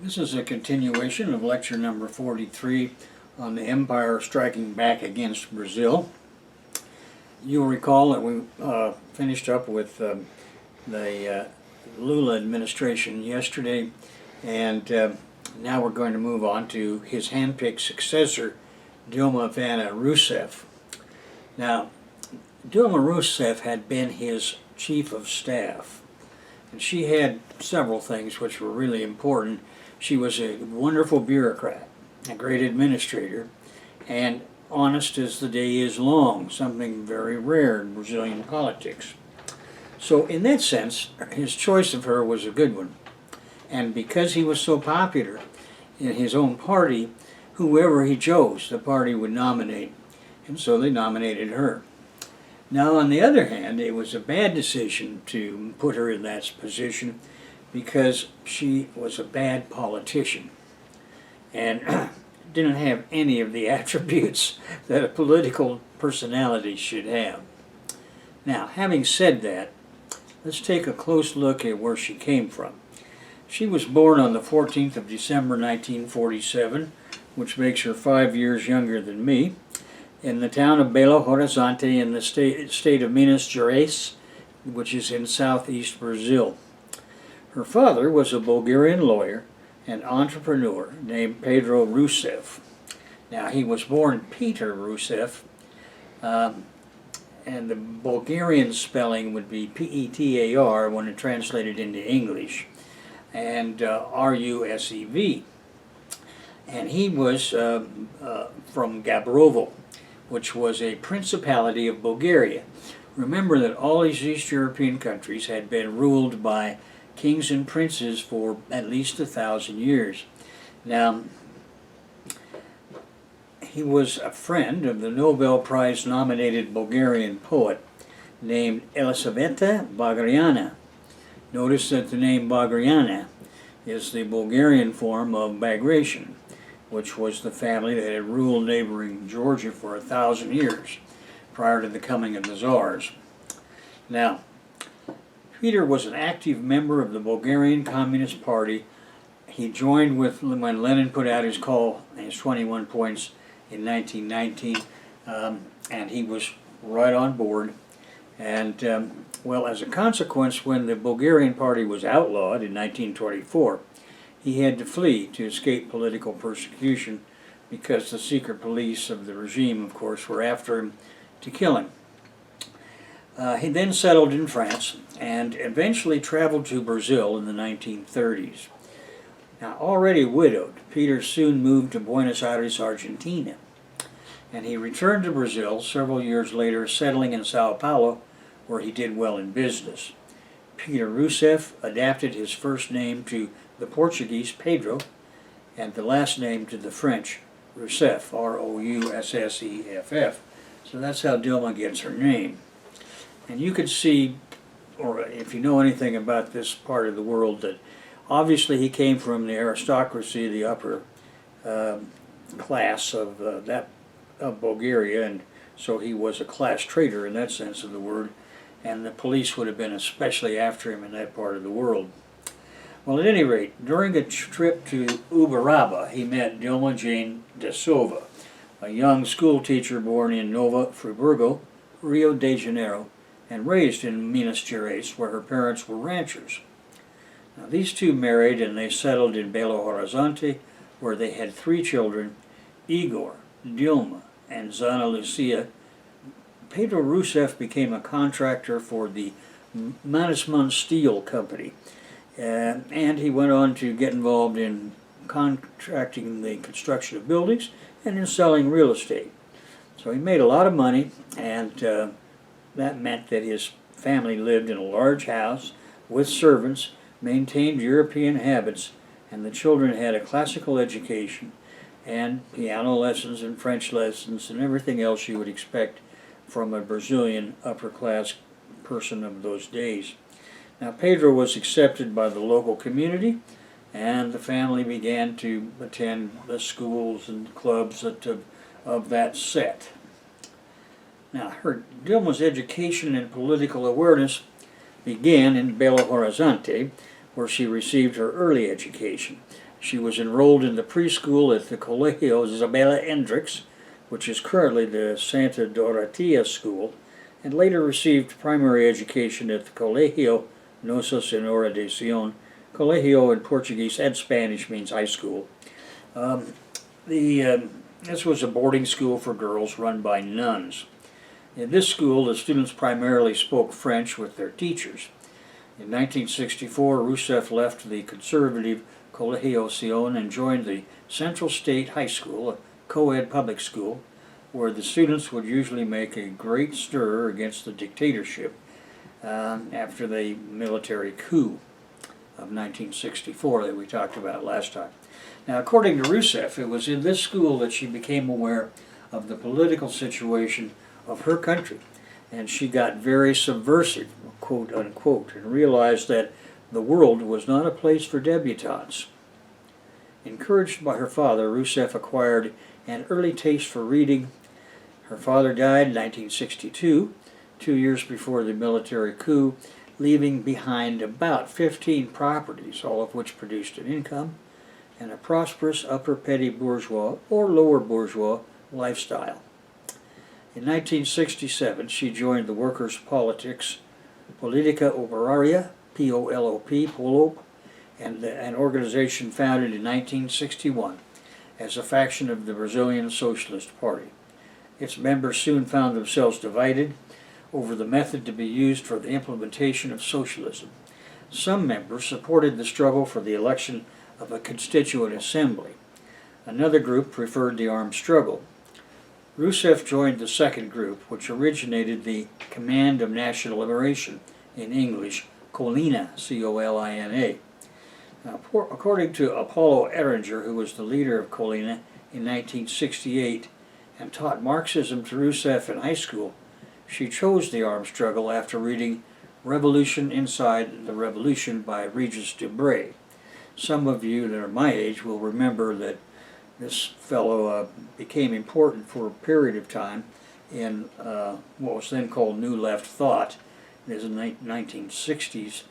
This is a continuation of lecture number 43 on the empire striking back against Brazil. You'll recall that we finished up with the Lula administration yesterday, and now we're going to move on to his handpicked successor, Dilma Rousseff. Now, Dilma Rousseff had been his chief of staff, and she had several things which were really important. She was a wonderful bureaucrat, a great administrator, and honest as the day is long, something very rare in Brazilian politics. So in that sense, his choice of her was a good one. And because he was so popular in his own party, whoever he chose, the party would nominate. And so they nominated her. Now, on the other hand, it was a bad decision to put her in that position because she was a bad politician and didn't have any of the attributes that a political personality should have. Now, having said that, let's take a close look at where she came from. She was born on the 14th of December 1947, which makes her 5 years younger than me, in the town of Belo Horizonte in the state of Minas Gerais, which is in southeast Brazil. Her father was a Bulgarian lawyer and entrepreneur named Pedro Rusev. Now, he was born Peter Rusev, and the Bulgarian spelling would be P-E-T-A-R when it translated into English, and R-U-S-E-V. And he was from Gabrovo, which was a principality of Bulgaria. Remember that all these East European countries had been ruled by kings and princes for at least 1,000 years. Now, he was a friend of the Nobel Prize nominated Bulgarian poet named Elisaveta Bagriana. Notice that the name Bagriana is the Bulgarian form of Bagration, which was the family that had ruled neighboring Georgia for 1,000 years prior to the coming of the Tsars. Now, Peter was an active member of the Bulgarian Communist Party. He joined with when Lenin put out his call, his 21 points in 1919, and he was right on board. And, well, as a consequence, when the Bulgarian Party was outlawed in 1924, he had to flee to escape political persecution because the secret police of the regime, of course, were after him to kill him. He then settled in France and eventually traveled to Brazil in the 1930s. Now, already widowed, Peter soon moved to Buenos Aires, Argentina, and he returned to Brazil several years later, settling in Sao Paulo, where he did well in business. Peter Rusev adapted his first name to the Portuguese Pedro and the last name to the French Rouseff, R-O-U-S-S-E-F-F. So that's how Dilma gets her name. And you could see, or if you know anything about this part of the world, that obviously he came from the aristocracy, the upper class of Bulgaria, and so he was a class traitor in that sense of the word, and the police would have been especially after him in that part of the world. Well, at any rate, during a trip to Uberaba, he met Dilma Jane da Silva, a young school teacher born in Nova Friburgo, Rio de Janeiro, and raised in Minas Gerais, where her parents were ranchers. Now, these two married and they settled in Belo Horizonte, where they had 3 children, Igor, Dilma, and Zana Lucia. Pedro Rusev became a contractor for the Mannesmann Steel Company, and he went on to get involved in contracting the construction of buildings and in selling real estate. So he made a lot of money, and that meant that his family lived in a large house with servants, maintained European habits, and the children had a classical education and piano lessons and French lessons and everything else you would expect from a Brazilian upper-class person of those days. Now, Pedro was accepted by the local community, and the family began to attend the schools and clubs of that set. Now, Dilma's education and political awareness began in Belo Horizonte, where she received her early education. She was enrolled in the preschool at the Colegio Isabella Hendricks, which is currently the Santa Dorotea School, and later received primary education at the Colegio Nossa Senhora de Sion. Colegio in Portuguese and Spanish means high school. This was a boarding school for girls run by nuns. In this school, the students primarily spoke French with their teachers. In 1964, Rouseff left the conservative Colegio Sion and joined the Central State High School, a co-ed public school, where the students would usually make a great stir against the dictatorship after the military coup of 1964 that we talked about last time. Now, according to Rouseff, it was in this school that she became aware of the political situation of her country, and she got very subversive, quote unquote, and realized that the world was not a place for debutantes. Encouraged by her father, Rouseff acquired an early taste for reading. Her father died in 1962, 2 years before the military coup, leaving behind about 15 properties, all of which produced an income and a prosperous upper petty bourgeois or lower bourgeois lifestyle. In 1967, she joined the Workers' Politica Operaria, POLOP, POLOP, and an organization founded in 1961 as a faction of the Brazilian Socialist Party. Its members soon found themselves divided over the method to be used for the implementation of socialism. Some members supported the struggle for the election of a constituent assembly. Another group preferred the armed struggle. Rouseff joined the second group, which originated the Command of National Liberation, in English, Colina, C-O-L-I-N-A. Now, according to Apollo Ehringer, who was the leader of Colina in 1968 and taught Marxism to Rouseff in high school, she chose the armed struggle after reading Revolution Inside the Revolution by Regis Debray. Some of you that are my age will remember that this fellow became important for a period of time in what was then called New Left Thought. It was in the 1960s.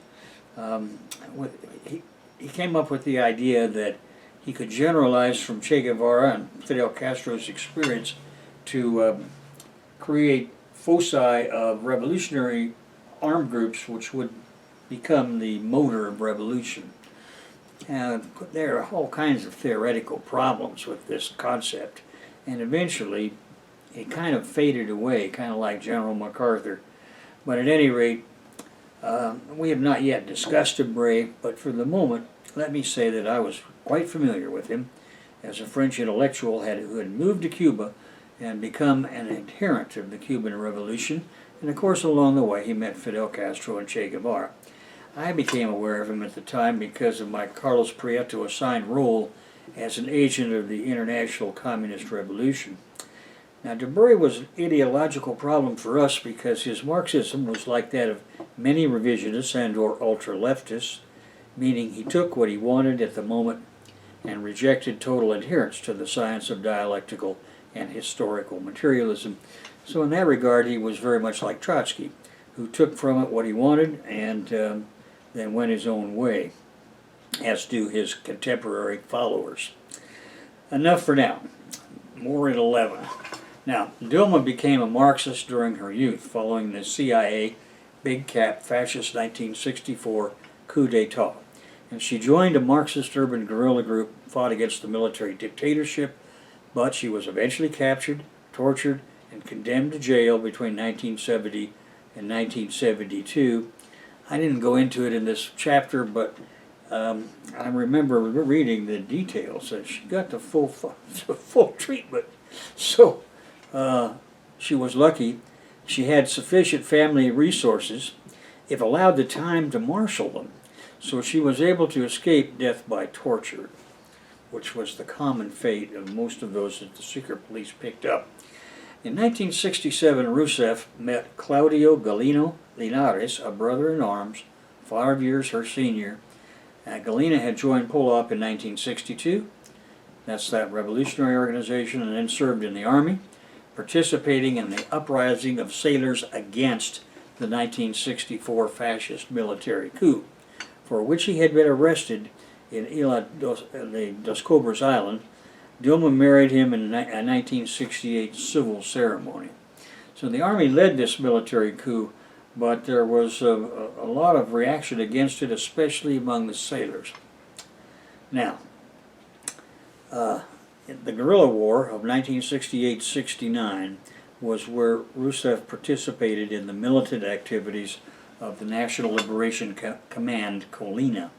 He came up with the idea that he could generalize from Che Guevara and Fidel Castro's experience to create foci of revolutionary armed groups which would become the motor of revolution. There are all kinds of theoretical problems with this concept, and eventually it kind of faded away, kind of like General MacArthur. But at any rate, we have not yet discussed Debray, but for the moment, let me say that I was quite familiar with him as a French intellectual who had moved to Cuba and become an adherent of the Cuban Revolution, and of course along the way he met Fidel Castro and Che Guevara. I became aware of him at the time because of my Carlos Prieto assigned role as an agent of the International Communist Revolution. Now, Debray was an ideological problem for us because his Marxism was like that of many revisionists and or ultra-leftists, meaning he took what he wanted at the moment and rejected total adherence to the science of dialectical and historical materialism. So in that regard, he was very much like Trotsky, who took from it what he wanted and then went his own way, as do his contemporary followers. Enough for now. More at 11. Now, Dilma became a Marxist during her youth, following the CIA big cap fascist 1964 coup d'etat, and she joined a Marxist urban guerrilla group, fought against the military dictatorship, but she was eventually captured, tortured, and condemned to jail between 1970 and 1972. I didn't go into it in this chapter, but I remember reading the details that she got the full treatment. So she was lucky. She had sufficient family resources, if allowed the time to marshal them. So she was able to escape death by torture, which was the common fate of most of those that the secret police picked up. In 1967, Rouseff met Claudio Galeno Linares, a brother-in-arms, 5 years her senior. Galena had joined POLOP in 1962. That's that revolutionary organization, and then served in the army, participating in the uprising of sailors against the 1964 fascist military coup, for which he had been arrested in the Dos Cobras Island. Dilma married him in a 1968 civil ceremony. So the army led this military coup, but there was a lot of reaction against it, especially among the sailors. Now, the Guerrilla War of 1968-69 was where Rouseff participated in the militant activities of the National Liberation Command, COLINA,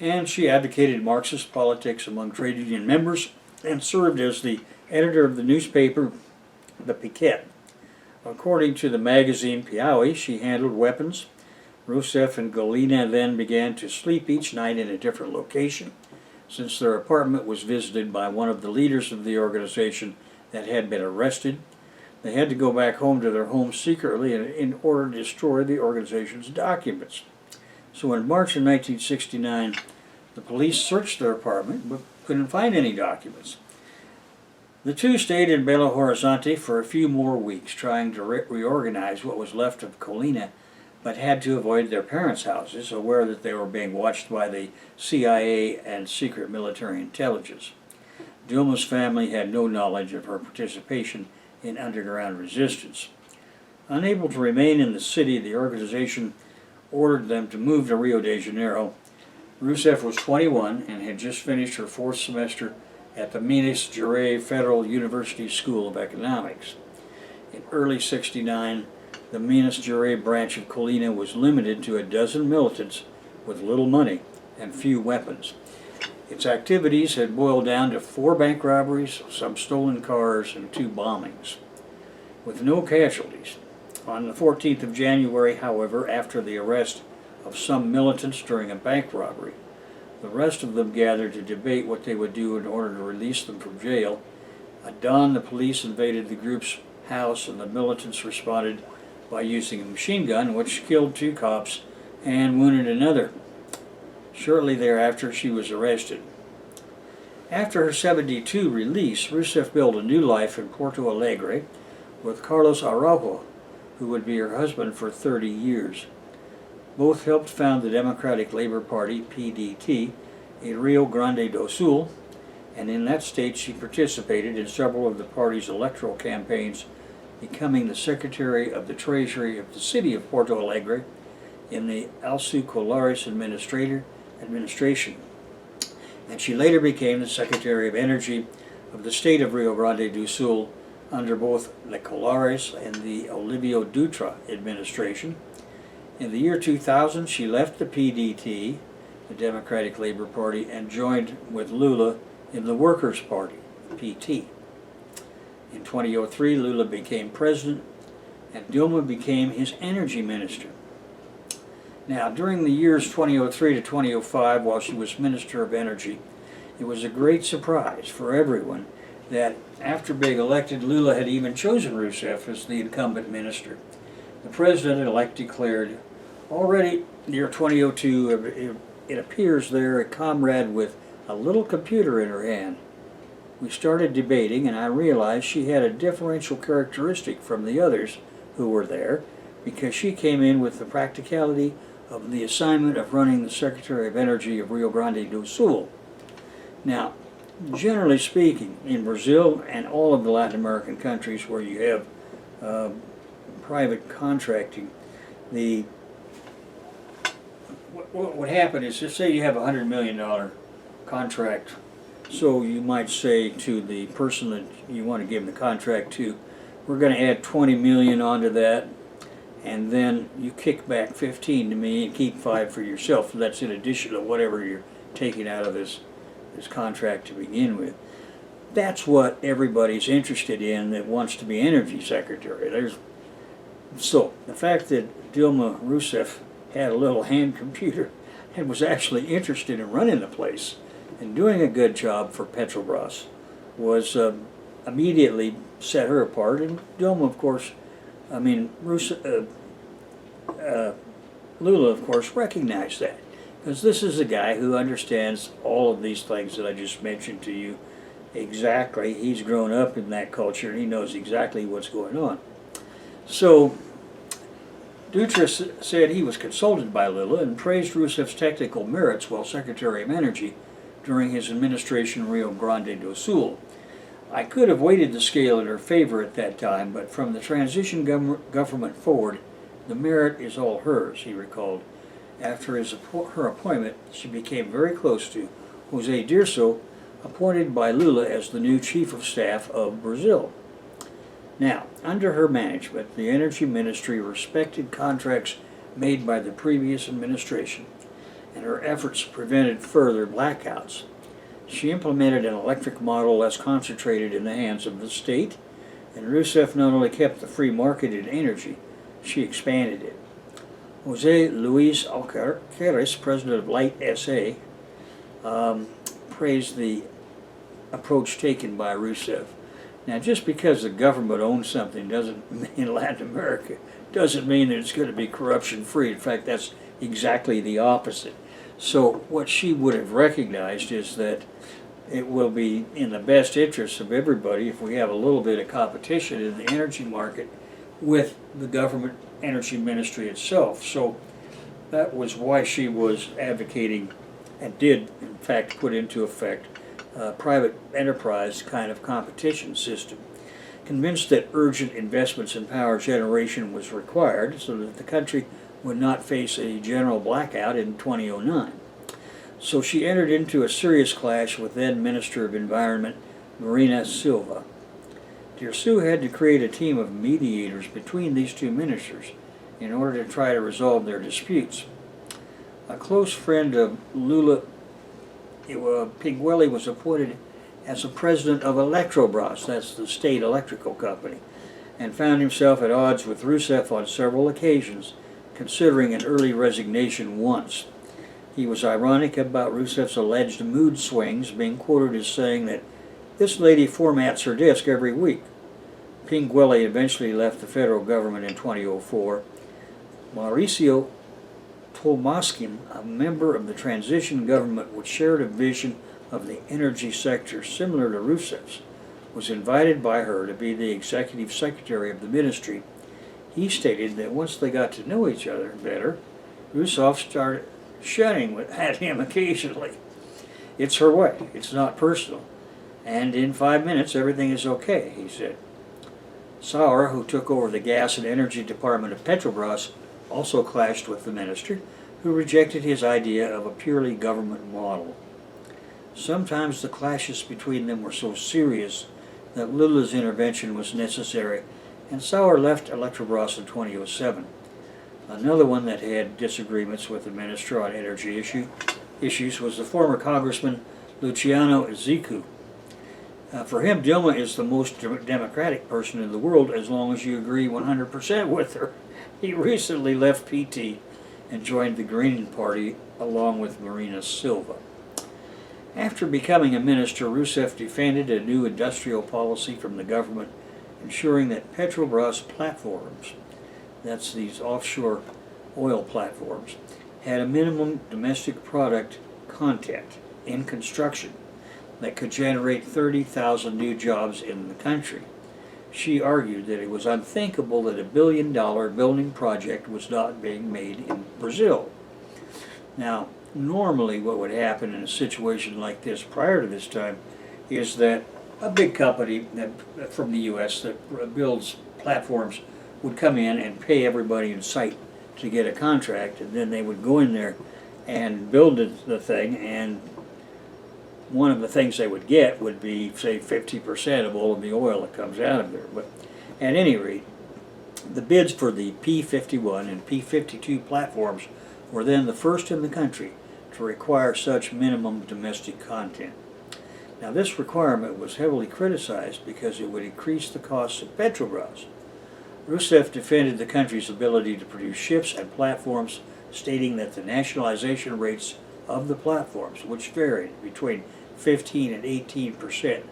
and she advocated Marxist politics among trade union members and served as the editor of the newspaper, The Piquet. According to the magazine Piauí, she handled weapons. Rouseff and COLINA then began to sleep each night in a different location, since their apartment was visited by one of the leaders of the organization that had been arrested. They had to go back home to their home secretly in order to destroy the organization's documents. So in March of 1969, the police searched their apartment but couldn't find any documents. The two stayed in Belo Horizonte for a few more weeks, trying to reorganize what was left of COLINA, but had to avoid their parents' houses, aware that they were being watched by the CIA and secret military intelligence. Dilma's family had no knowledge of her participation in underground resistance. Unable to remain in the city, the organization ordered them to move to Rio de Janeiro. Rouseff was 21 and had just finished her fourth semester at the Minas Gerais Federal University School of Economics. In early '69, the Minas Gerais branch of COLINA was limited to a dozen militants with little money and few weapons. Its activities had boiled down to 4 bank robberies, some stolen cars, and 2 bombings, with no casualties. On the 14th of January, however, after the arrest of some militants during a bank robbery, the rest of them gathered to debate what they would do in order to release them from jail. At dawn, the police invaded the group's house, and the militants responded by using a machine gun, which killed 2 cops and wounded another. Shortly thereafter, she was arrested. After her '72 release, Rouseff built a new life in Porto Alegre with Carlos Araujo, who would be her husband for 30 years. Both helped found the Democratic Labor Party, PDT, in Rio Grande do Sul, and in that state she participated in several of the party's electoral campaigns, becoming the Secretary of the Treasury of the city of Porto Alegre in the Alço Colares administration. And she later became the Secretary of Energy of the state of Rio Grande do Sul under both the Colares and the Olívio Dutra administration. In the year 2000, she left the PDT, the Democratic Labor Party, and joined with Lula in the Workers' Party, PT. In 2003, Lula became president, and Dilma became his energy minister. Now, during the years 2003 to 2005, while she was Minister of Energy, it was a great surprise for everyone that after being elected, Lula had even chosen Rouseff as the incumbent minister. The president-elect declared, already near 2002, it appears there, a comrade with a little computer in her hand. We started debating, and I realized she had a differential characteristic from the others who were there, because she came in with the practicality of the assignment of running the Secretary of Energy of Rio Grande do Sul. Now, generally speaking, in Brazil and all of the Latin American countries where you have private contracting, what would happen is, just say you have a $100 million contract, so you might say to the person that you want to give the contract to, we're going to add 20 million onto that, and then you kick back 15 to me and keep 5 for yourself. That's in addition to whatever you're taking out of this contract to begin with. That's what everybody's interested in that wants to be energy secretary. So the fact that Dilma Rousseff had a little hand computer and was actually interested in running the place and doing a good job for Petrobras was immediately set her apart. And Dilma, of course, Lula, of course, recognized that, because this is a guy who understands all of these things that I just mentioned to you exactly. He's grown up in that culture, and he knows exactly what's going on. So Dutra said he was consulted by Lula and praised Rousseff's technical merits while Secretary of Energy during his administration in Rio Grande do Sul. I could have weighted the scale in her favor at that time, but from the transition government forward, the merit is all hers, he recalled. After her appointment, she became very close to José Dirceu, appointed by Lula as the new Chief of Staff of Brazil. Now, under her management, the Energy Ministry respected contracts made by the previous administration, and her efforts prevented further blackouts. She implemented an electric model less concentrated in the hands of the state, and Rouseff not only kept the free market in energy, she expanded it. José Luis Alcaraz, president of Light SA, praised the approach taken by Rouseff. Now, just because the government owns something in Latin America doesn't mean that it's going to be corruption-free. In fact, that's exactly the opposite. So what she would have recognized is that it will be in the best interest of everybody if we have a little bit of competition in the energy market with the government energy ministry itself. So that was why she was advocating and did, in fact, put into effect private enterprise kind of competition system, convinced that urgent investments in power generation was required so that the country would not face a general blackout in 2009. So she entered into a serious clash with then Minister of Environment Marina Silva. Dirceu had to create a team of mediators between these two ministers in order to try to resolve their disputes. A close friend of Lula, Pinguelli, was appointed as the president of Electrobras, that's the state electrical company, and found himself at odds with Rouseff on several occasions, considering an early resignation once. He was ironic about Rousseff's alleged mood swings, being quoted as saying that this lady formats her disk every week. Pinguelli eventually left the federal government in 2004. Mauricio Tomaskin, a member of the transition government which shared a vision of the energy sector similar to Rousseff's, was invited by her to be the executive secretary of the ministry. He stated that once they got to know each other better, Rouseff started shunning at him occasionally. It's her way, it's not personal, and in 5 minutes everything is okay, he said. Sauer, who took over the gas and energy department of Petrobras, also clashed with the minister, who rejected his idea of a purely government model. Sometimes the clashes between them were so serious that Lula's intervention was necessary, and Sauer left Electrobras in 2007. Another one that had disagreements with the minister on energy issues was the former Congressman Luciano Ziku. For him, Dilma is the most democratic person in the world as long as you agree 100% with her. He recently left PT and joined the Green Party along with Marina Silva. After becoming a minister, Rouseff defended a new industrial policy from the government, ensuring that Petrobras platforms, that's these offshore oil platforms, had a minimum domestic product content in construction that could generate 30,000 new jobs in the country. She argued that it was unthinkable that a $1 billion building project was not being made in Brazil. Now, normally what would happen in a situation like this prior to this time is that a big company from the U.S. that builds platforms would come in and pay everybody in sight to get a contract, and then they would go in there and build the thing, and one of the things they would get would be, say, 50% of all of the oil that comes out of there. But at any rate, the bids for the P-51 and P-52 platforms were then the first in the country to require such minimum domestic content. Now, this requirement was heavily criticized because it would increase the costs of Petrobras. Rouseff defended the country's ability to produce ships and platforms, stating that the nationalization rates of the platforms, which varied between 15 and 18%,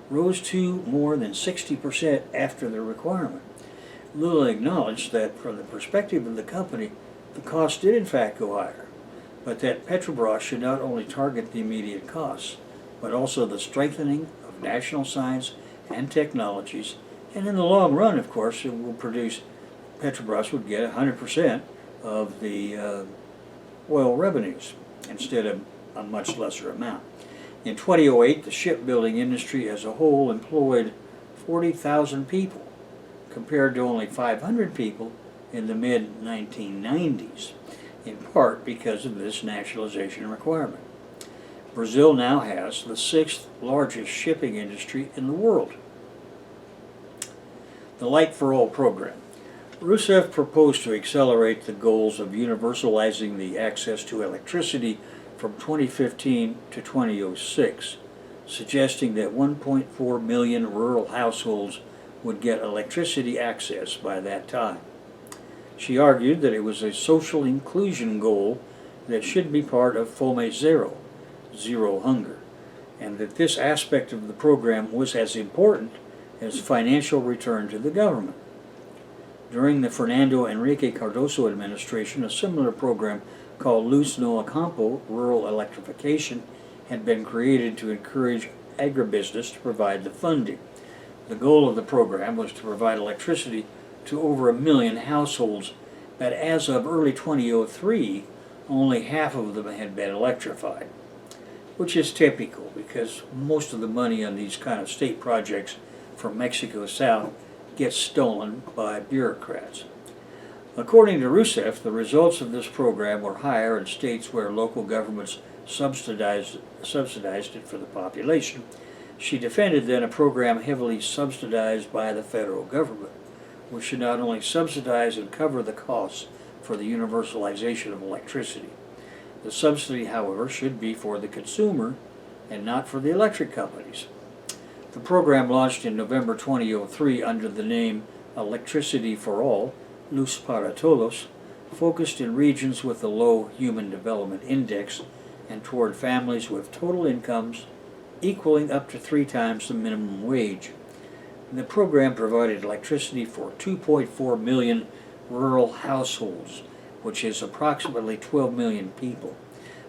rose to more than 60% after the requirement. Lula acknowledged that from the perspective of the company, the cost did in fact go higher, but that Petrobras should not only target the immediate costs, but also the strengthening of national science and technologies, and in the long run, of course, it will produce Petrobras would get 100% of the oil revenues instead of a much lesser amount. In 2008, the shipbuilding industry as a whole employed 40,000 people, compared to only 500 people in the mid-1990s, in part because of this nationalization requirement. Brazil now has the 6th largest shipping industry in the world. The Light for All program. Rouseff proposed to accelerate the goals of universalizing the access to electricity from 2015 to 2006, suggesting that 1.4 million rural households would get electricity access by that time. She argued that it was a social inclusion goal that should be part of Fome Zero, zero hunger, and that this aspect of the program was as important as financial return to the government. During the Fernando Henrique Cardoso administration, a similar program called Luz no Campo, Rural Electrification, had been created to encourage agribusiness to provide the funding. The goal of the program was to provide electricity to over 1 million households, but as of early 2003, only half of them had been electrified, which is typical because most of the money on these kind of state projects from Mexico South gets stolen by bureaucrats. According to Rouseff, the results of this program were higher in states where local governments subsidized it for the population. She defended then a program heavily subsidized by the federal government, which should not only subsidize and cover the costs for the universalization of electricity. The subsidy, however, should be for the consumer and not for the electric companies. The program launched in November 2003 under the name Electricity for All, Luz para Todos, focused in regions with a low Human Development Index and toward families with total incomes equaling up to 3 times the minimum wage. The program provided electricity for 2.4 million rural households, which is approximately 12 million people,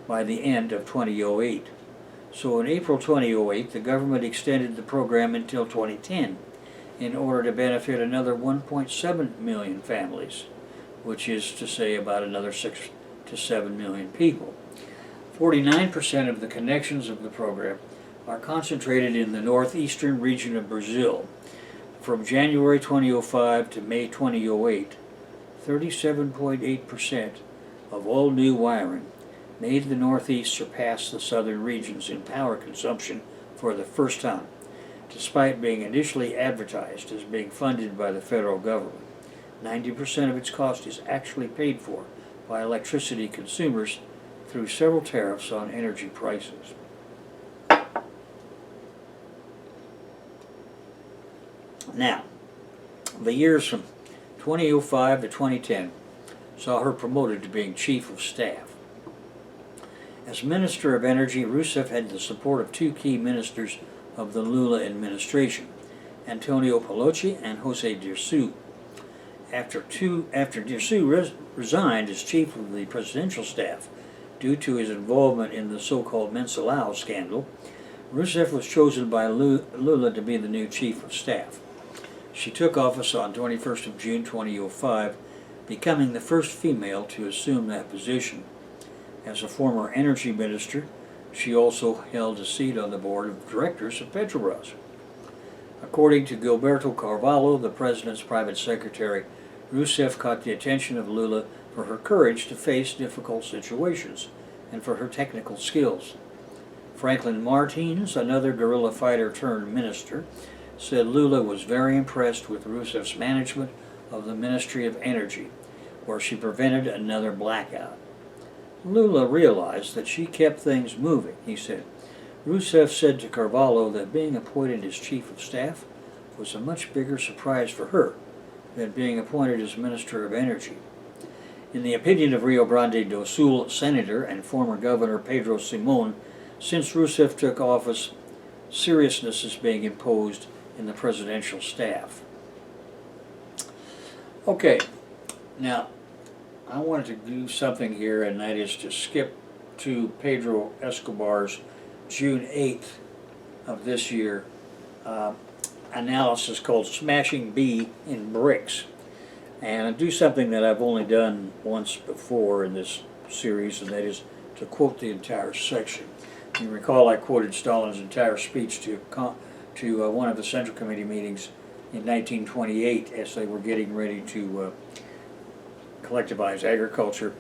by the end of 2008. So in April 2008, the government extended the program until 2010 in order to benefit another 1.7 million families, which is to say about another 6 to 7 million people. 49% of the connections of the program are concentrated in the northeastern region of Brazil. From January 2005 to May 2008, 37.8% of all new wiring made the Northeast surpass the southern regions in power consumption for the first time, despite being initially advertised as being funded by the federal government. 90% of its cost is actually paid for by electricity consumers through several tariffs on energy prices. Now, the years from 2005 to 2010 saw her promoted to being Chief of Staff. As Minister of Energy, Rouseff had the support of 2 key ministers of the Lula administration, Antonio Pelosi and Jose Dirceu. After Dirceu resigned as Chief of the Presidential Staff due to his involvement in the so-called Mensalao scandal, Rouseff was chosen by Lula to be the new Chief of Staff. She took office on 21st of June 2005, becoming the first female to assume that position. As a former energy minister, she also held a seat on the board of directors of Petrobras. According to Gilberto Carvalho, the president's private secretary, Rouseff caught the attention of Lula for her courage to face difficult situations and for her technical skills. Franklin Martins, another guerrilla fighter turned minister, said Lula was very impressed with Rousseff's management of the Ministry of Energy, where she prevented another blackout. Lula realized that she kept things moving, he said. Rouseff said to Carvalho that being appointed as Chief of Staff was a much bigger surprise for her than being appointed as Minister of Energy. In the opinion of Rio Grande do Sul Senator and former Governor Pedro Simon, since Rouseff took office, seriousness is being imposed in the presidential staff. Okay, now I wanted to do something here, and that is to skip to Pedro Escobar's June 8th of this year analysis called Smashing B in Bricks. and do something that I've only done once before in this series, and that is to quote the entire section. You recall I quoted Stalin's entire speech to one of the Central Committee meetings in 1928 as they were getting ready to collectivize agriculture.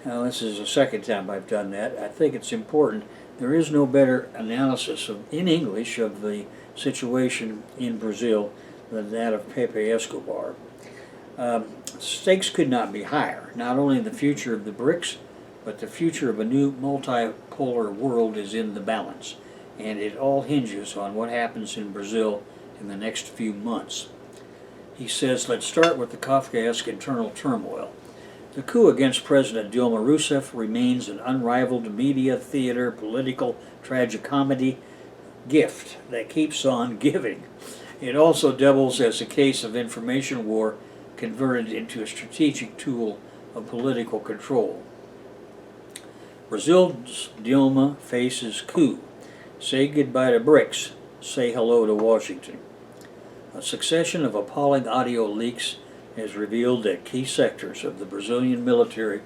Now, this is the second time I've done that. I think it's important. There is no better analysis in English of the situation in Brazil than that of Pepe Escobar. Stakes could not be higher. Not only the future of the BRICS, but the future of a new multipolar world is in the balance, and it all hinges on what happens in Brazil in the next few months. He says, let's start with the Kafkaesque internal turmoil. The coup against President Dilma Rouseff remains an unrivaled media, theater, political tragicomedy gift that keeps on giving. It also doubles as a case of information war converted into a strategic tool of political control. Brazil's Dilma faces coup. Say goodbye to BRICS. Say hello to Washington. A succession of appalling audio leaks has revealed that key sectors of the Brazilian military,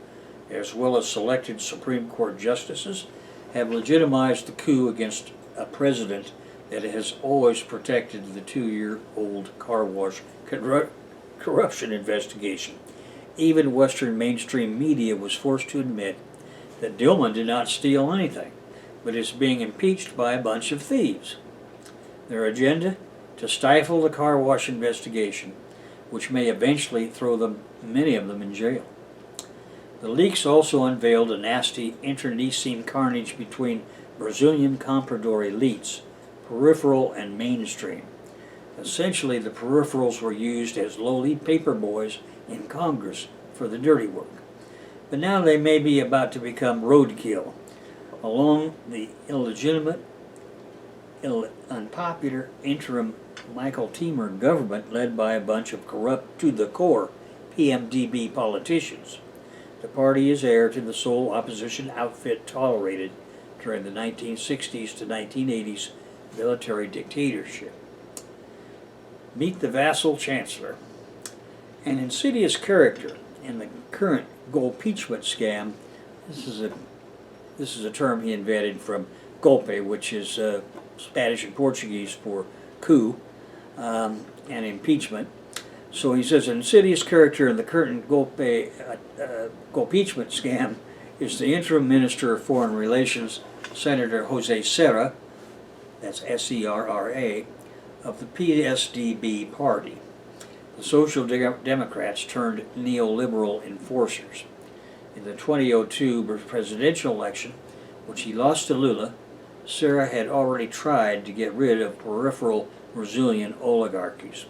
as well as selected Supreme Court justices, have legitimized the coup against a president that has always protected the 2-year-old car wash corruption investigation. Even Western mainstream media was forced to admit that Dilma did not steal anything, but is being impeached by a bunch of thieves. Their agenda? To stifle the car wash investigation, which may eventually throw many of them in jail. The leaks also unveiled a nasty internecine carnage between Brazilian comprador elites, peripheral and mainstream. Essentially, the peripherals were used as lowly paperboys in Congress for the dirty work. But now they may be about to become roadkill. Along the illegitimate, unpopular interim Michael Temer government led by a bunch of corrupt to the core PMDB politicians. The party is heir to the sole opposition outfit tolerated during the 1960s to 1980s military dictatorship. Meet the vassal chancellor. An insidious character in the current golpeachment scam. This is a term he invented from golpe, which is Spanish and Portuguese for coup and impeachment. So he says an insidious character in the current golpeachment scam is the interim Minister of Foreign Relations, Senator Jose Serra, that's S-E-R-R-A, of the PSDB party. The Social Democrats turned neoliberal enforcers. In the 2002 presidential election, which he lost to Lula, Serra had already tried to get rid of peripheral Brazilian oligarchies.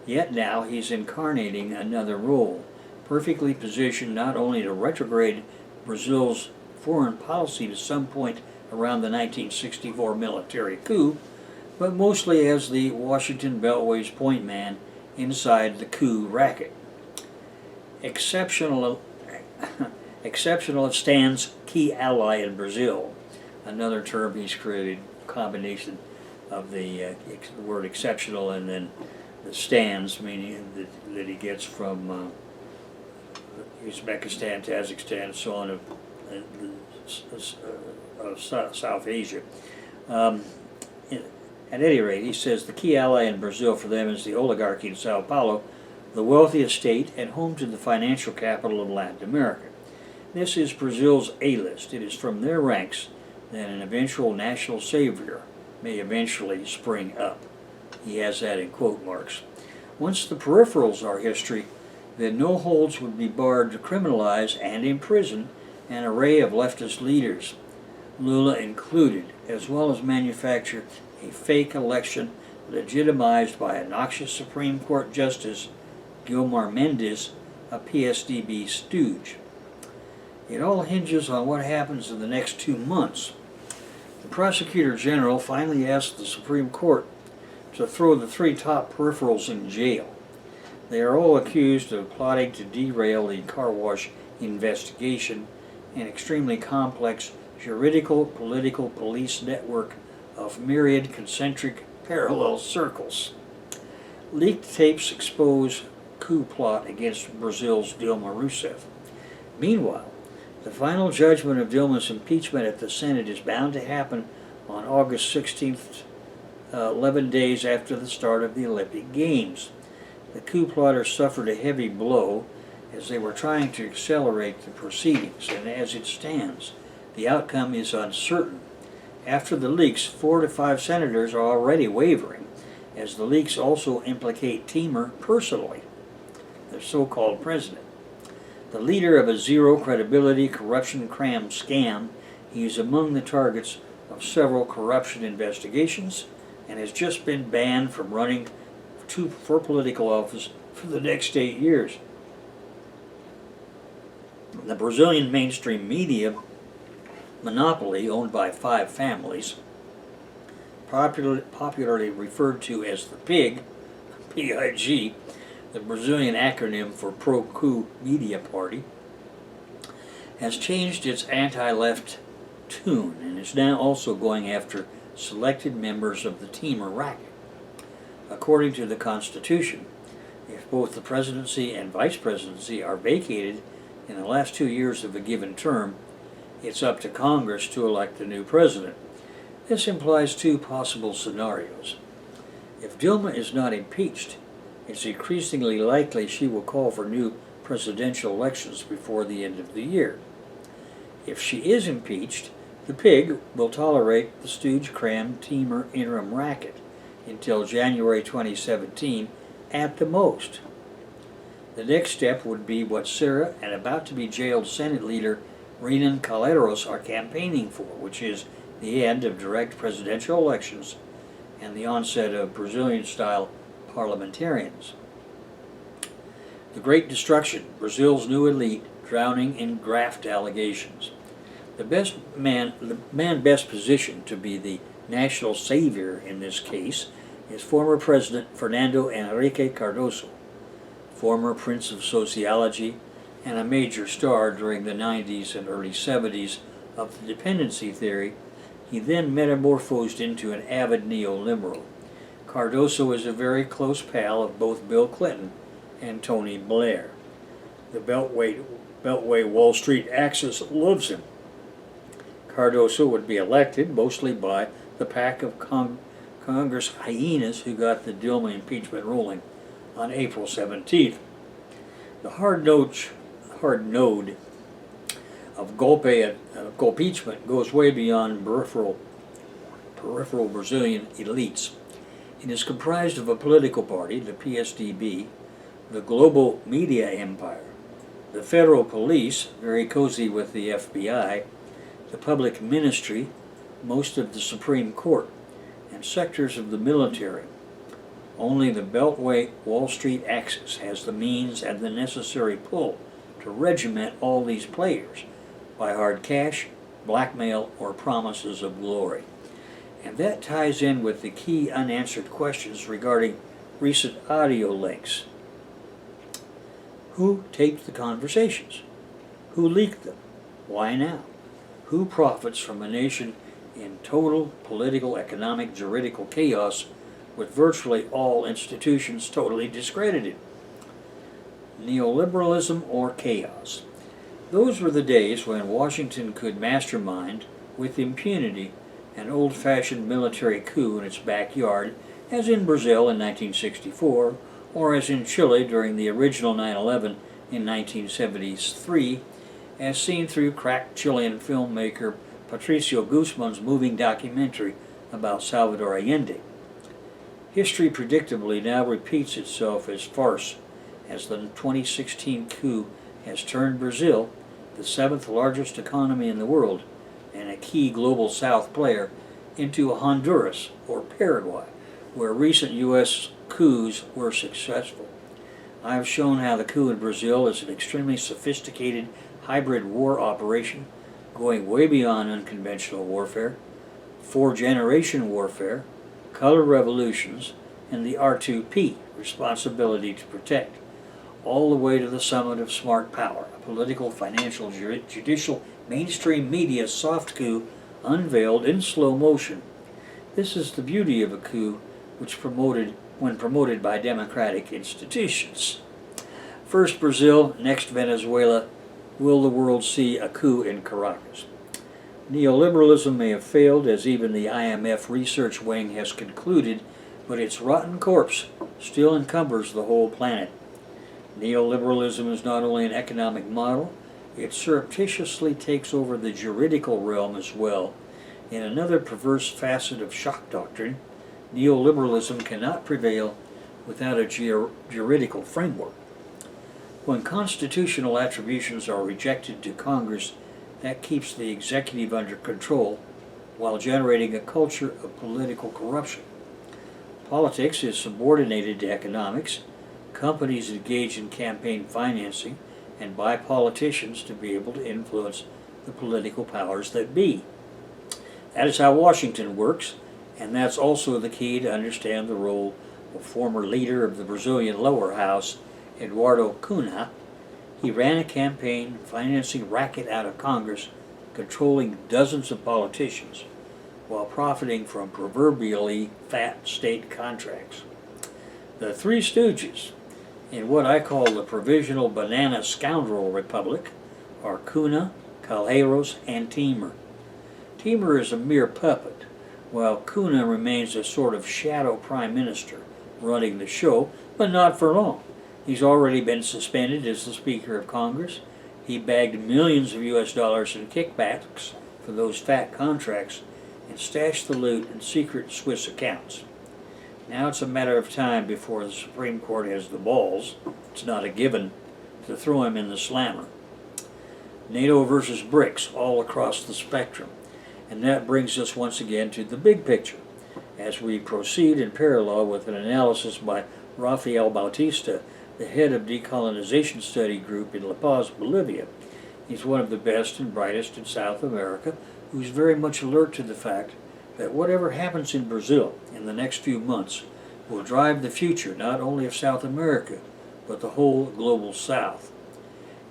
Yet now he's incarnating another role, perfectly positioned not only to retrograde Brazil's foreign policy to some point around the 1964 military coup, but mostly as the Washington Beltway's point man inside the coup racket. Exceptional stands key ally in Brazil, another term he's created, combination of the word exceptional and then the stands, meaning that he gets from Uzbekistan, Kazakhstan, and so on, of South Asia. At any rate, he says the key ally in Brazil for them is the oligarchy in Sao Paulo, the wealthiest state and home to the financial capital of Latin America. This is Brazil's A-list. It is from their ranks that an eventual national savior may eventually spring up. He has that in quote marks. Once the peripherals are history, then no holds would be barred to criminalize and imprison an array of leftist leaders, Lula included, as well as manufacture a fake election legitimized by a noxious Supreme Court Justice, Gilmar Mendes, a PSDB stooge. It all hinges on what happens in the next 2 months. The Prosecutor General finally asked the Supreme Court to throw the 3 top peripherals in jail. They are all accused of plotting to derail the car wash investigation, an extremely complex juridical, political, police network of myriad concentric parallel circles. Leaked tapes expose coup plot against Brazil's Dilma Rousseff. Meanwhile, the final judgment of Dilma's impeachment at the Senate is bound to happen on August 16th, 11 days after the start of the Olympic Games. The coup plotters suffered a heavy blow as they were trying to accelerate the proceedings, and as it stands, the outcome is uncertain. After the leaks, 4 to 5 senators are already wavering, as the leaks also implicate Temer personally, the so-called president. The leader of a zero-credibility corruption-cram scam, he is among the targets of several corruption investigations and has just been banned from running for political office for the next 8 years. The Brazilian mainstream media monopoly, owned by 5 families, popularly referred to as the PIG, P-I-G, the Brazilian acronym for Pro-Coup Media Party, has changed its anti-left tune and is now also going after selected members of the Temer racket. According to the Constitution, if both the presidency and vice presidency are vacated in the last 2 years of a given term, it's up to Congress to elect the new president. This implies 2 possible scenarios. If Dilma is not impeached, it's increasingly likely she will call for new presidential elections before the end of the year. If she is impeached, the PIG will tolerate the stooge-cram Temer interim racket until January 2017 at the most. The next step would be what Sarah and about-to-be jailed Senate leader Renan Calheiros are campaigning for, which is the end of direct presidential elections and the onset of Brazilian-style parliamentarians. The Great Destruction, Brazil's new elite drowning in graft allegations. The man best positioned to be the national savior in this case is former President Fernando Henrique Cardoso, former Prince of Sociology and a major star during the 90s and early 70s of the dependency theory. He then metamorphosed into an avid neoliberal. Cardoso is a very close pal of both Bill Clinton and Tony Blair. The Beltway Wall Street axis loves him. Cardoso would be elected mostly by the pack of Congress hyenas who got the Dilma impeachment ruling on April 17th. The hard node of golpeachment goes way beyond peripheral Brazilian elites. It is comprised of a political party, the PSDB, the global media empire, the federal police, very cozy with the FBI, the public ministry, most of the Supreme Court, and sectors of the military. Only the Beltway Wall Street axis has the means and the necessary pull to regiment all these players by hard cash, blackmail, or promises of glory. And that ties in with the key unanswered questions regarding recent audio leaks. Who taped the conversations? Who leaked them? Why now? Who profits from a nation in total political, economic, juridical chaos with virtually all institutions totally discredited? Neoliberalism or chaos? Those were the days when Washington could mastermind with impunity an old-fashioned military coup in its backyard, as in Brazil in 1964, or as in Chile during the original 9/11 in 1973, as seen through cracked Chilean filmmaker Patricio Guzman's moving documentary about Salvador Allende. History predictably now repeats itself as farce, as the 2016 coup has turned Brazil, the 7th largest economy in the world, and a key global South player, into a Honduras or Paraguay, where recent U.S. coups were successful. I have shown how the coup in Brazil is an extremely sophisticated hybrid war operation going way beyond unconventional warfare, 4-generation warfare, color revolutions, and the R2P, responsibility to protect, all the way to the summit of smart power, a political, financial, judicial, mainstream media soft coup unveiled in slow motion. This is the beauty of a coup when promoted by democratic institutions. First Brazil, next Venezuela. Will the world see a coup in Caracas? Neoliberalism may have failed, as even the IMF research wing has concluded, but its rotten corpse still encumbers the whole planet. Neoliberalism is not only an economic model, it surreptitiously takes over the juridical realm as well. In another perverse facet of shock doctrine, neoliberalism cannot prevail without a juridical framework. When constitutional attributions are rejected to Congress, that keeps the executive under control while generating a culture of political corruption. Politics is subordinated to economics. Companies engage in campaign financing and buy politicians to be able to influence the political powers that be. That is how Washington works, and that's also the key to understand the role of former leader of the Brazilian lower house, Eduardo Cunha. He ran a campaign financing racket out of Congress, controlling dozens of politicians, while profiting from proverbially fat state contracts. The Three Stooges, in what I call the Provisional Banana Scoundrel Republic, are Cunha, Calheiros, and Temer. Temer is a mere puppet, while Cunha remains a sort of shadow prime minister, running the show, but not for long. He's already been suspended as the Speaker of Congress. He bagged millions of US dollars in kickbacks for those fat contracts and stashed the loot in secret Swiss accounts. Now it's a matter of time before the Supreme Court has the balls, it's not a given, to throw him in the slammer. NATO versus BRICS all across the spectrum. And that brings us once again to the big picture. As we proceed in parallel with an analysis by Rafael Bautista, the head of Decolonization Study Group in La Paz, Bolivia. He's one of the best and brightest in South America, who's very much alert to the fact that whatever happens in Brazil in the next few months will drive the future not only of South America, but the whole global South.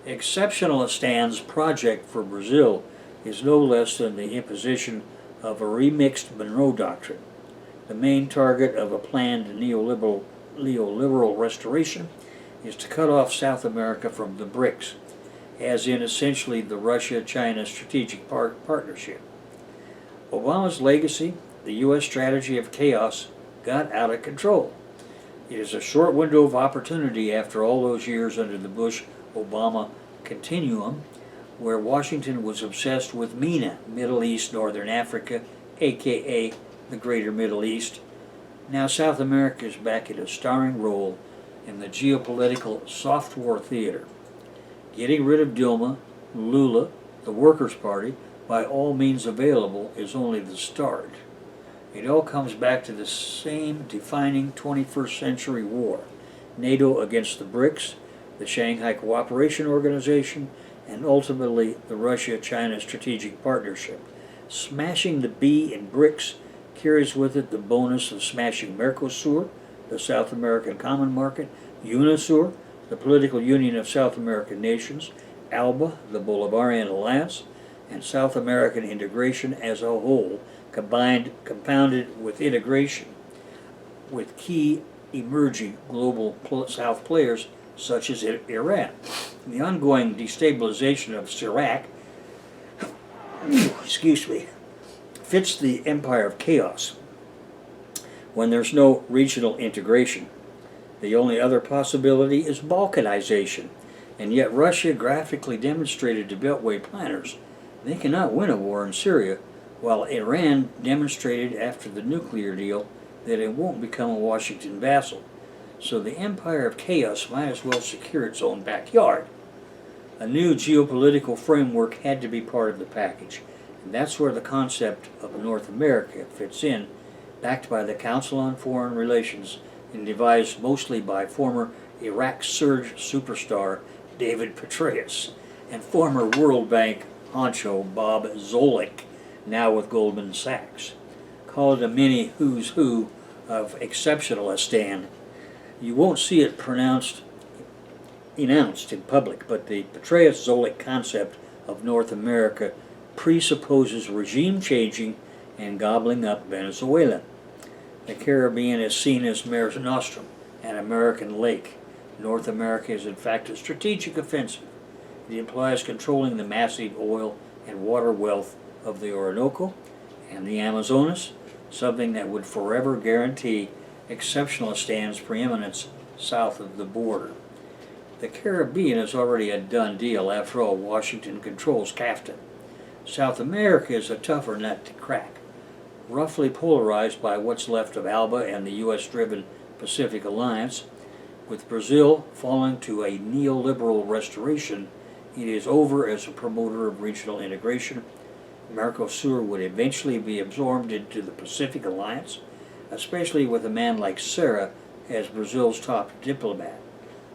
Exceptionalist's project for Brazil is no less than the imposition of a remixed Monroe Doctrine, the main target of a planned neoliberal restoration is to cut off South America from the BRICS, as in essentially the Russia-China strategic partnership. Obama's legacy, the U.S. strategy of chaos, got out of control. It is a short window of opportunity after all those years under the Bush-Obama continuum, where Washington was obsessed with MENA, Middle East, Northern Africa, aka the Greater Middle East. Now South America is back in a starring role in the geopolitical soft war theater. Getting rid of Dilma, Lula, the Workers' Party, by all means available is only the start. It all comes back to the same defining 21st century war, NATO against the BRICS, the Shanghai Cooperation Organization, and ultimately the Russia-China strategic partnership. Smashing the B in BRICS carries with it the bonus of smashing Mercosur, the South American Common Market, UNASUR, the Political Union of South American Nations, ALBA, the Bolivarian Alliance, and South American integration as a whole, compounded with integration with key emerging global South players such as Iran. The ongoing destabilization of Iraq fits the empire of chaos when there's no regional integration. The only other possibility is balkanization, and yet Russia graphically demonstrated to Beltway planners they cannot win a war in Syria, while Iran demonstrated after the nuclear deal that it won't become a Washington vassal. So the empire of chaos might as well secure its own backyard. A new geopolitical framework had to be part of the package, and that's where the concept of North America fits in, backed by the Council on Foreign Relations and devised mostly by former Iraq surge superstar David Petraeus and former World Bank honcho Bob Zoellick, now with Goldman Sachs. Call it a mini who's who of exceptionalistan. You won't see it announced in public, but the Petraeus-Zoellick concept of North America presupposes regime changing and gobbling up Venezuela. The Caribbean is seen as Mare Nostrum, an American lake, North America is in fact a strategic offensive. It implies controlling the massive oil and water wealth of the Orinoco and the Amazonas, something that would forever guarantee Exceptionalist's preeminence south of the border. The Caribbean is already a done deal. After all, Washington controls CAFTA. South America is a tougher nut to crack, roughly polarized by what's left of ALBA and the U.S.-driven Pacific Alliance. With Brazil falling to a neoliberal restoration, it is over as a promoter of regional integration. Mercosur would eventually be absorbed into the Pacific Alliance, especially with a man like Serra as Brazil's top diplomat.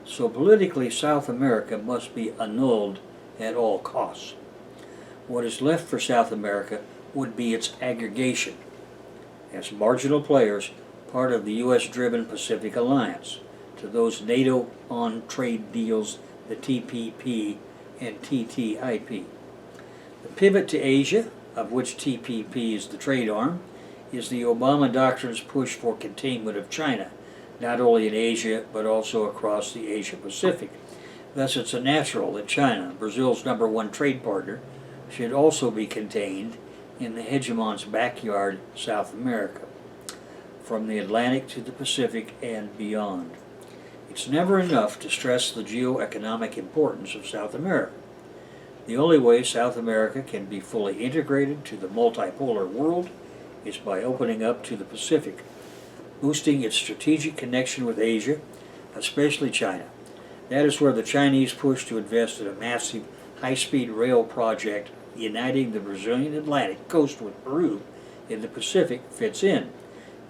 So politically, South America must be annulled at all costs. What is left for South America would be its aggregation as marginal players, part of the U.S.-driven Pacific Alliance, to those NATO on-trade deals, the TPP and TTIP. The pivot to Asia, of which TPP is the trade arm, is the Obama doctrine's push for containment of China, not only in Asia but also across the Asia-Pacific. Thus, it's a natural that China, Brazil's #1 trade partner, should also be contained in the hegemon's backyard, South America, from the Atlantic to the Pacific and beyond. It's never enough to stress the geoeconomic importance of South America. The only way South America can be fully integrated to the multipolar world is by opening up to the Pacific, boosting its strategic connection with Asia, especially China. That is where the Chinese push to invest in a massive high-speed rail project uniting the Brazilian Atlantic coast with Peru in the Pacific fits in.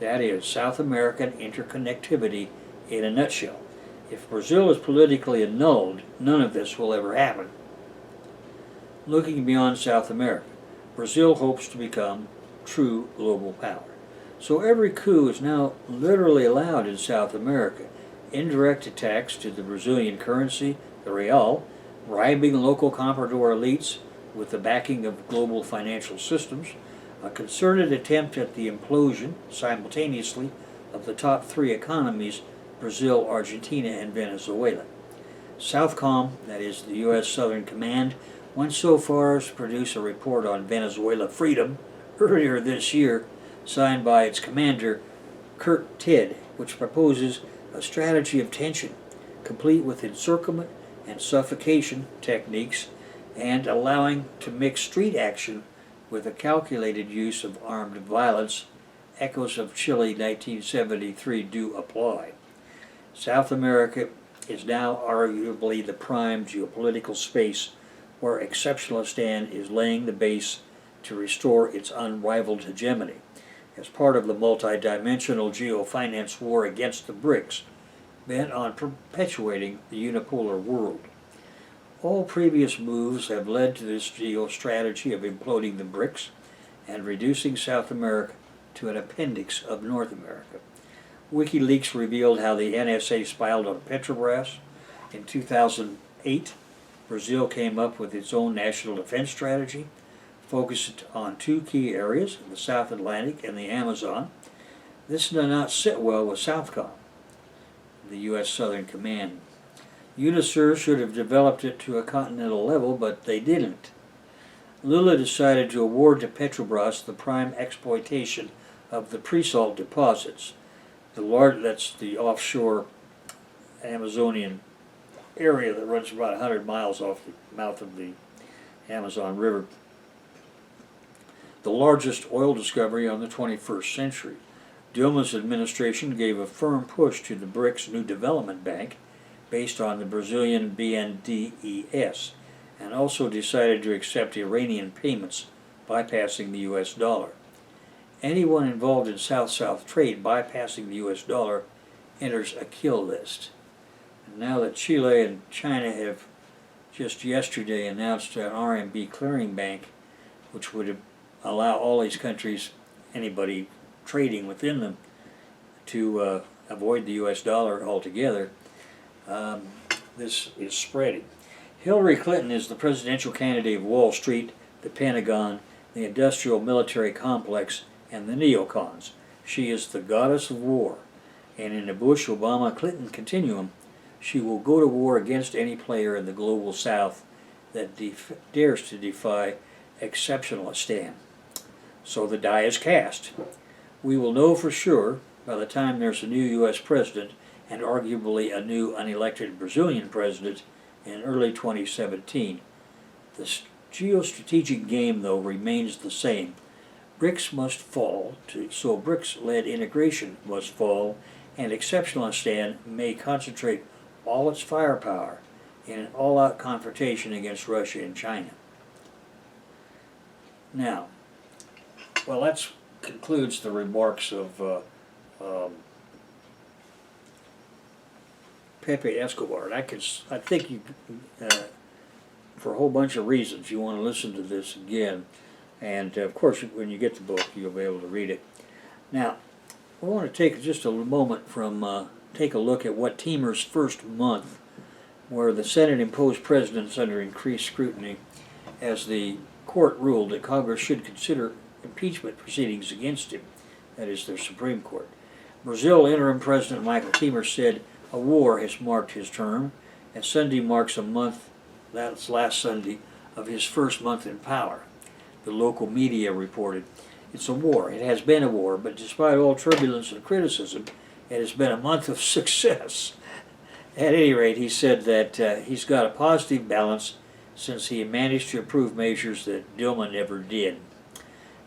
That is South American interconnectivity in a nutshell. If Brazil is politically annulled, none of this will ever happen. Looking beyond South America, Brazil hopes to become true global power. So every coup is now literally allowed in South America. Indirect attacks to the Brazilian currency, the real, bribing local comprador elites with the backing of global financial systems, a concerted attempt at the implosion, simultaneously, of the top 3 economies, Brazil, Argentina, and Venezuela. Southcom, that is the U.S. Southern Command, went so far as to produce a report on Venezuela freedom earlier this year, signed by its commander, Kurt Tidd, which proposes a strategy of tension, complete with encirclement and suffocation techniques, and allowing to mix street action with a calculated use of armed violence. Echoes of Chile 1973 do apply. South America is now arguably the prime geopolitical space where Exceptionalistan is laying the base to restore its unrivaled hegemony as part of the multidimensional geofinance war against the BRICS, bent on perpetuating the unipolar world. All previous moves have led to this geostrategy of imploding the BRICS and reducing South America to an appendix of North America. WikiLeaks revealed how the NSA spied on Petrobras. In 2008, Brazil came up with its own national defense strategy, focused on 2 key areas, the South Atlantic and the Amazon. This did not sit well with Southcom, the U.S. Southern Command. UNISUR should have developed it to a continental level, but they didn't. Lula decided to award to Petrobras the prime exploitation of the pre-salt deposits. That's the offshore Amazonian area that runs about 100 miles off the mouth of the Amazon River. The largest oil discovery on the 21st century. Dilma's administration gave a firm push to the BRICS New Development Bank based on the Brazilian BNDES, and also decided to accept Iranian payments, bypassing the U.S. dollar. Anyone involved in South-South trade bypassing the U.S. dollar enters a kill list. And now that Chile and China have just yesterday announced an RMB clearing bank, which would allow all these countries, anybody trading within them, to avoid the U.S. dollar altogether, this is spreading. Hillary Clinton is the presidential candidate of Wall Street, the Pentagon, the industrial military complex, and the neocons. She is the goddess of war, and in the Bush-Obama-Clinton continuum, she will go to war against any player in the global South that dares to defy exceptionalism. So the die is cast. We will know for sure by the time there's a new U.S. president and arguably a new unelected Brazilian president in early 2017. The geostrategic game, though, remains the same. BRICS must fall, so BRICS-led integration must fall, and exceptionalism may concentrate all its firepower in an all-out confrontation against Russia and China. Now, well, that concludes the remarks of Pepe Escobar. And I think you, for a whole bunch of reasons, you want to listen to this again. And of course, when you get the book, you'll be able to read it. Now, I want to take just a moment from take a look at what Teamer's first month, where the Senate imposed presidents under increased scrutiny, as the court ruled that Congress should consider impeachment proceedings against him, that is, their Supreme Court. Brazil interim President Michael Temer said a war has marked his term, and Sunday marks a month, that's last Sunday, of his first month in power. The local media reported, "It's a war. It has been a war, but despite all turbulence and criticism, it has been a month of success." At any rate, he said that he's got a positive balance since he managed to approve measures that Dilma never did.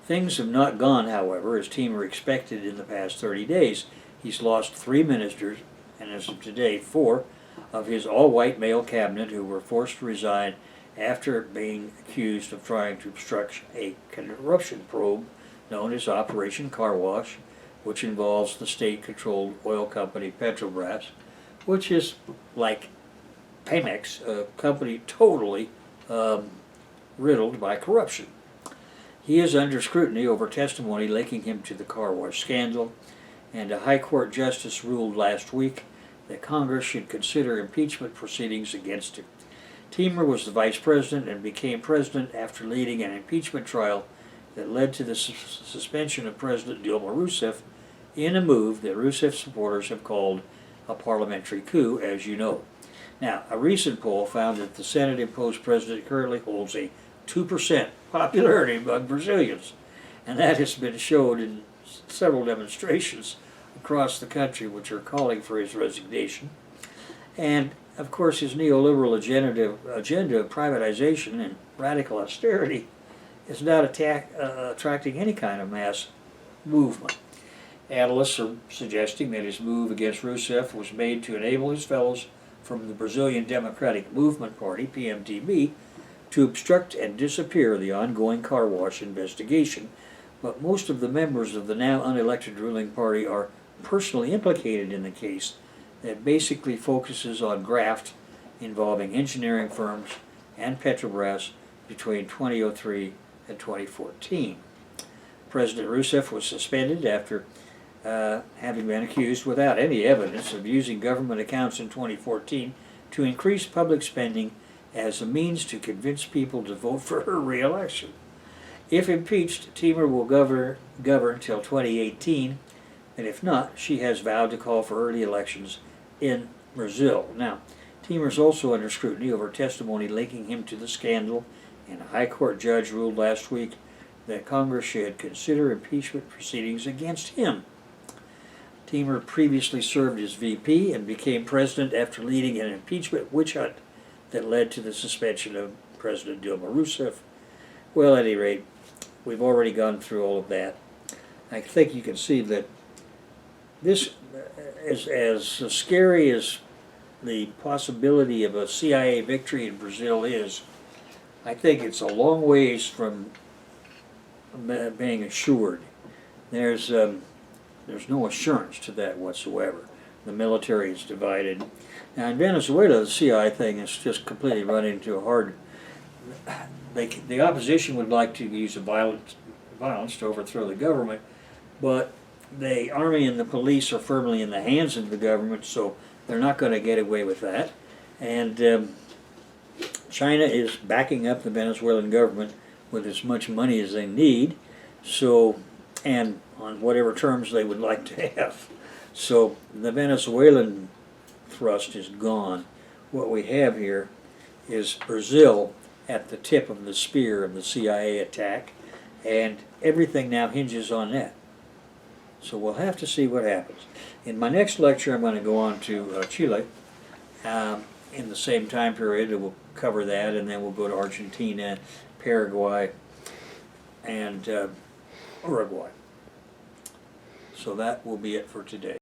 Things have not gone, however, as Temer expected in the past 30 days. He's lost 3 ministers, and as of today, 4 of his all-white male cabinet who were forced to resign after being accused of trying to obstruct a corruption probe known as Operation Car Wash, which involves the state-controlled oil company Petrobras, which is like Pemex, a company totally riddled by corruption. He is under scrutiny over testimony linking him to the car wash scandal, and a High Court justice ruled last week that Congress should consider impeachment proceedings against him. Temer was the vice president and became president after leading an impeachment trial that led to the suspension of President Dilma Rouseff in a move that Rouseff supporters have called a parliamentary coup, as you know. Now, a recent poll found that the Senate-imposed president currently holds a 2% popularity among Brazilians, and that has been shown in several demonstrations across the country which are calling for his resignation. And, of course, his neoliberal agenda of privatization and radical austerity is not attracting any kind of mass movement. Analysts are suggesting that his move against Rouseff was made to enable his fellows from the Brazilian Democratic Movement Party, PMDB, to obstruct and disappear the ongoing car wash investigation, but most of the members of the now unelected ruling party are personally implicated in the case that basically focuses on graft involving engineering firms and Petrobras between 2003 and 2014. President Rouseff was suspended after having been accused without any evidence of using government accounts in 2014 to increase public spending as a means to convince people to vote for her re-election. If impeached, Temer will govern till 2018, and if not, she has vowed to call for early elections in Brazil. Now, Temer is also under scrutiny over testimony linking him to the scandal, and a High Court judge ruled last week that Congress should consider impeachment proceedings against him. Temer previously served as VP and became president after leading an impeachment witch hunt that led to the suspension of President Dilma Rouseff. Well, at any rate, we've already gone through all of that. I think you can see that this is as scary as the possibility of a CIA victory in Brazil is. I think it's a long ways from being assured. There's no assurance to that whatsoever. The military is divided. Now in Venezuela, the CIA thing is just completely run into a hard... The opposition would like to use violence to overthrow the government, but the army and the police are firmly in the hands of the government, so they're not going to get away with that. And China is backing up the Venezuelan government with as much money as they need, so, and on whatever terms they would like to have. So the Venezuelan thrust is gone. What we have here is Brazil at the tip of the spear of the CIA attack, and everything now hinges on that. So we'll have to see what happens. In my next lecture, I'm going to go on to Chile in the same time period. We'll cover that, and then we'll go to Argentina, Paraguay, and Uruguay. So that will be it for today.